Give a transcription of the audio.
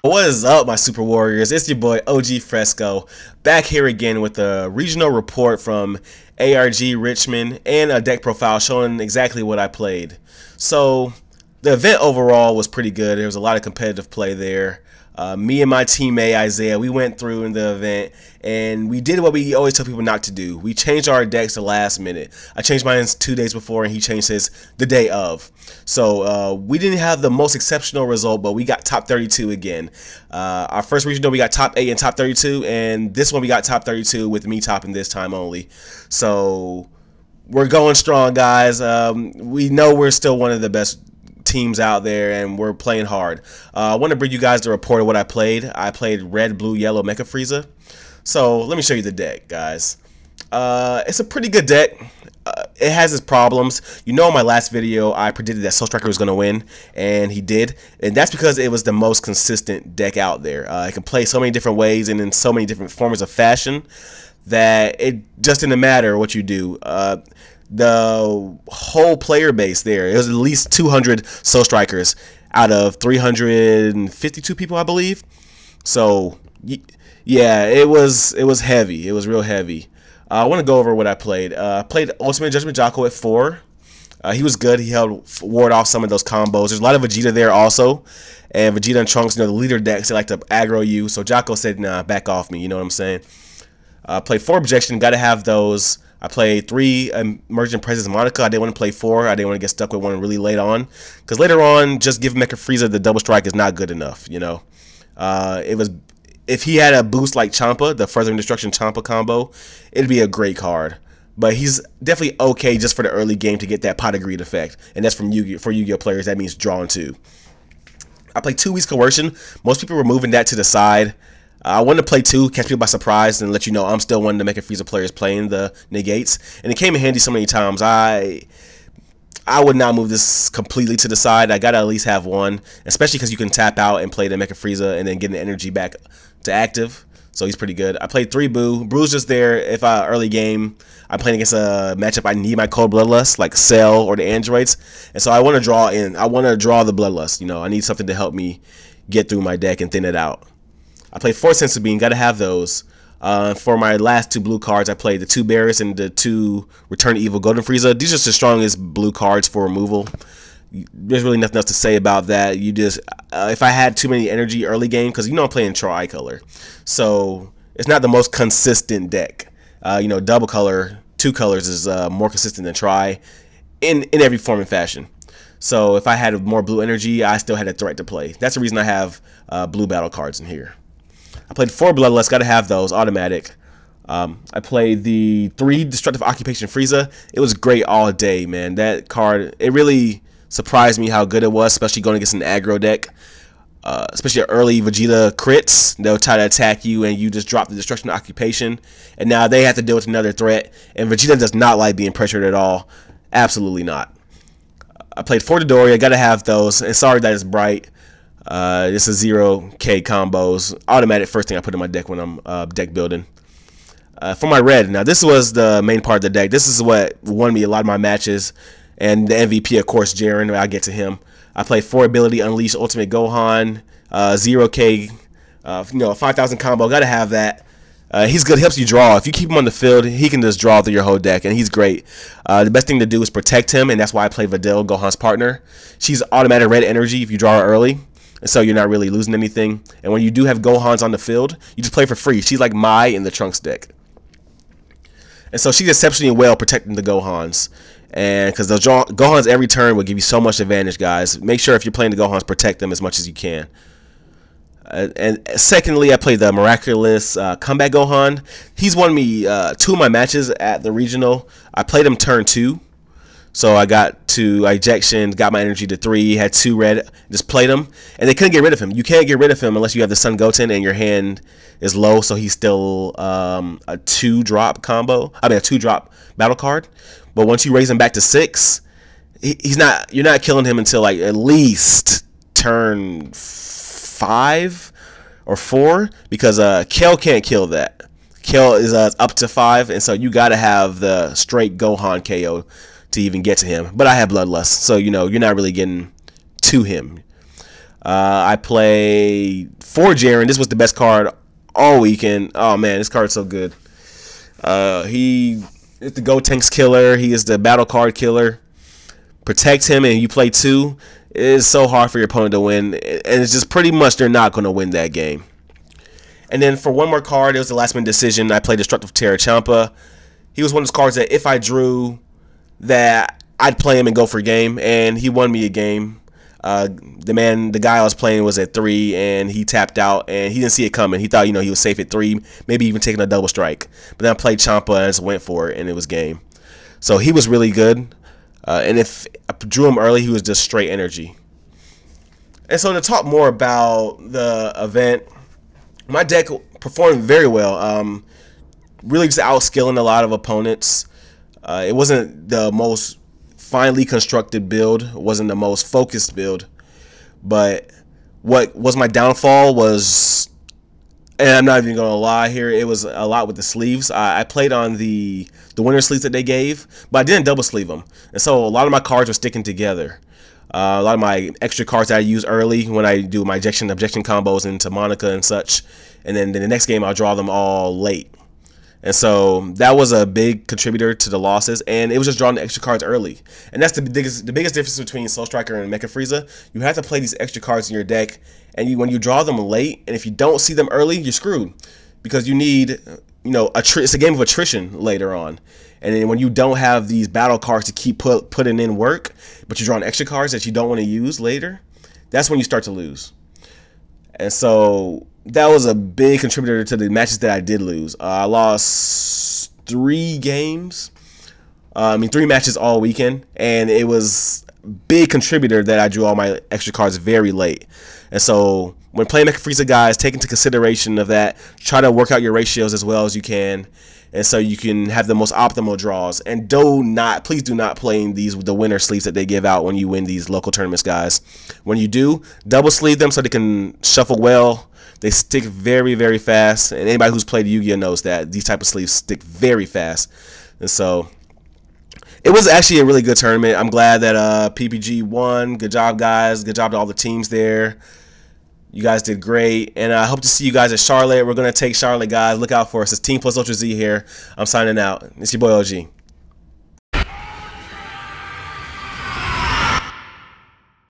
What is up, my Super Warriors? It's your boy OG Fresco, back here again with a regional report from ARG Richmond and a deck profile showing exactly what I played. So the event overall was pretty good. There was a lot of competitive play there. Me and my teammate Isaiah, we went through in the event and we did what we always tell people not to do. We changed our decks the last minute. I changed mine 2 days before and he changed his the day of. So we didn't have the most exceptional result, but we got top 32 again. Our first regional we got top 8 and top 32, and this one we got top 32 with me topping this time only. So we're going strong, guys. We know we're still one of the best teams out there and we're playing hard. I want to bring you guys the report of what I played. I played red, blue, yellow Mecha Frieza. So let me show you the deck, guys. It's a pretty good deck. It has its problems. You know, in my last video I predicted that Soul Striker was going to win, and he did, and that's because it was the most consistent deck out there. It can play so many different ways and in so many different forms of fashion that it just didn't matter what you do. The whole player base there, it was at least 200 Soul Strikers out of 352 people, I believe. So yeah, it was heavy. It was real heavy. I want to go over what I played. I played Ultimate Judgment Jocko at 4. He was good. He helped ward off some of those combos. There's a lot of Vegeta there also, and Vegeta and Trunks, you know, the leader decks, they like to aggro you. So Jocko said, "Nah, back off me." You know what I'm saying? Played 4 Objection. Got to have those. I played 3 Emergent Presence Monica. I didn't want to play 4. I didn't want to get stuck with one really late on, because later on, just give Mecha Frieza the double strike is not good enough. You know, if he had a boost like Champa, the Furthering Destruction Champa combo, it'd be a great card. But he's definitely okay just for the early game to get that pot of greed effect, and that's from for Yu-Gi-Oh players. That means drawing 2. I played 2 Weeks Coercion. Most people were moving that to the side. I wanted to play 2, catch people by surprise, and let you know I'm still one of the Mecha Frieza players playing the negates, and it came in handy so many times. I would not move this completely to the side. I gotta at least have one, especially because you can tap out and play the Mecha Frieza and then get the energy back to active. So he's pretty good. I played 3 Boo. Brew's just there if early game I'm playing against a matchup I need my Cold Bloodlust, like Cell or the Androids, and so I want to draw in. I want to draw the Bloodlust. You know, I need something to help me get through my deck and thin it out. I played 4 Senzu Bean. Got to have those. For my last 2 blue cards, I played the 2 Barris and the 2 Return to Evil Golden Frieza. These are the strongest blue cards for removal. There's really nothing else to say about that. You just, if I had too many energy early game, because you know I'm playing tricolor, so it's not the most consistent deck. You know, double color, 2 colors is more consistent than tri in every form and fashion. So if I had more blue energy, I still had a threat to play. That's the reason I have blue battle cards in here. I played 4 Bloodlust, got to have those, automatic. I played the 3 Destructive Occupation Frieza. It was great all day, man. That card, it really surprised me how good it was, especially going against an aggro deck. Especially early Vegeta crits, they'll try to attack you and you just drop the Destruction Occupation. And now they have to deal with another threat. And Vegeta does not like being pressured at all. Absolutely not. I played 4 Dodoria, got to have those. And sorry that it's bright. This is 0K combos. Automatic first thing I put in my deck when I'm deck building. For my red, now this was the main part of the deck. This is what won me a lot of my matches. And the MVP, of course, Jiren. I'll get to him. I played 4 ability Unleash Ultimate Gohan. 0K, you know, 5,000 combo. Got to have that. He's good. Helps you draw. If you keep him on the field, he can just draw through your whole deck, and he's great. The best thing to do is protect him, and that's why I play Videl, Gohan's partner. She's automatic red energy if you draw her early. And so you're not really losing anything. And when you do have Gohans on the field, you just play for free. She's like Mai in the Trunks deck. And so she's exceptionally well protecting the Gohans. And because the Gohans every turn will give you so much advantage, guys. Make sure if you're playing the Gohans, protect them as much as you can. And secondly, I played the Miraculous Comeback Gohan. He's won me 2 of my matches at the regional. I played him turn 2. So I got to ejection, got my energy to 3, had 2 red, just played him, and they couldn't get rid of him. You can't get rid of him unless you have the Sun Goten and your hand is low, so he's still a 2-drop combo. I mean a 2-drop battle card. But once you raise him back to 6, he's not. You're not killing him until like at least turn 5 or 4, because Kel can't kill that. Kel is up to 5, and so you got to have the straight Gohan KO to even get to him. But I have Bloodlust, so you know you're not really getting to him. I play 4 Jaren. This was the best card all weekend. Oh man, this card's so good. He is the Go Tanks killer. He is the battle card killer. Protect him and you play 2. It is so hard for your opponent to win. And it's just pretty much they're not going to win that game. And then for one more card, it was the last minute decision. I played Destructive Terra Champa. He was one of those cards that if I drew, that I'd play him and go for a game. And he won me a game. The guy I was playing was at 3 and he tapped out and he didn't see it coming. He thought, he was safe at 3, maybe even taking a double strike. But then I played Champa and I just went for it and it was game. So he was really good. And if I drew him early, he was just straight energy. And so to talk more about the event, my deck performed very well. Really just outskilling a lot of opponents. It wasn't the most finely constructed build. It wasn't the most focused build. But what was my downfall was, and I'm not even going to lie here, it was a lot with the sleeves. I played on the winter sleeves that they gave, but I didn't double sleeve them. And so a lot of my cards were sticking together. A lot of my extra cards that I use early when I do my objection combos into Monica and such. And then the next game I'll draw them all late. And so that was a big contributor to the losses, and it was just drawing the extra cards early. And that's the biggest difference between Soul Striker and Mecha Frieza. You have to play these extra cards in your deck, and when you draw them late, and if you don't see them early, you're screwed. Because you need, it's a game of attrition later on. And then when you don't have these battle cards to keep putting in work, but you're drawing extra cards that you don't want to use later, that's when you start to lose. And so that was a big contributor to the matches that I did lose. I lost 3 games. 3 matches all weekend. And it was a big contributor that I drew all my extra cards very late. And so when playing Mecha Frieza, guys, take into consideration of that. Try to work out your ratios as well as you can. And so you can have the most optimal draws. And please do not play in the winter sleeves that they give out when you win these local tournaments, guys. When you do, double sleeve them so they can shuffle well. They stick very, very fast. And anybody who's played Yu-Gi-Oh knows that these type of sleeves stick very fast. And so it was actually a really good tournament. I'm glad that PPG won. Good job, guys. Good job to all the teams there. You guys did great, and I hope to see you guys at Charlotte. We're going to take Charlotte, guys. Look out for us. It's Team Plus Ultra Z here. I'm signing out. It's your boy OG.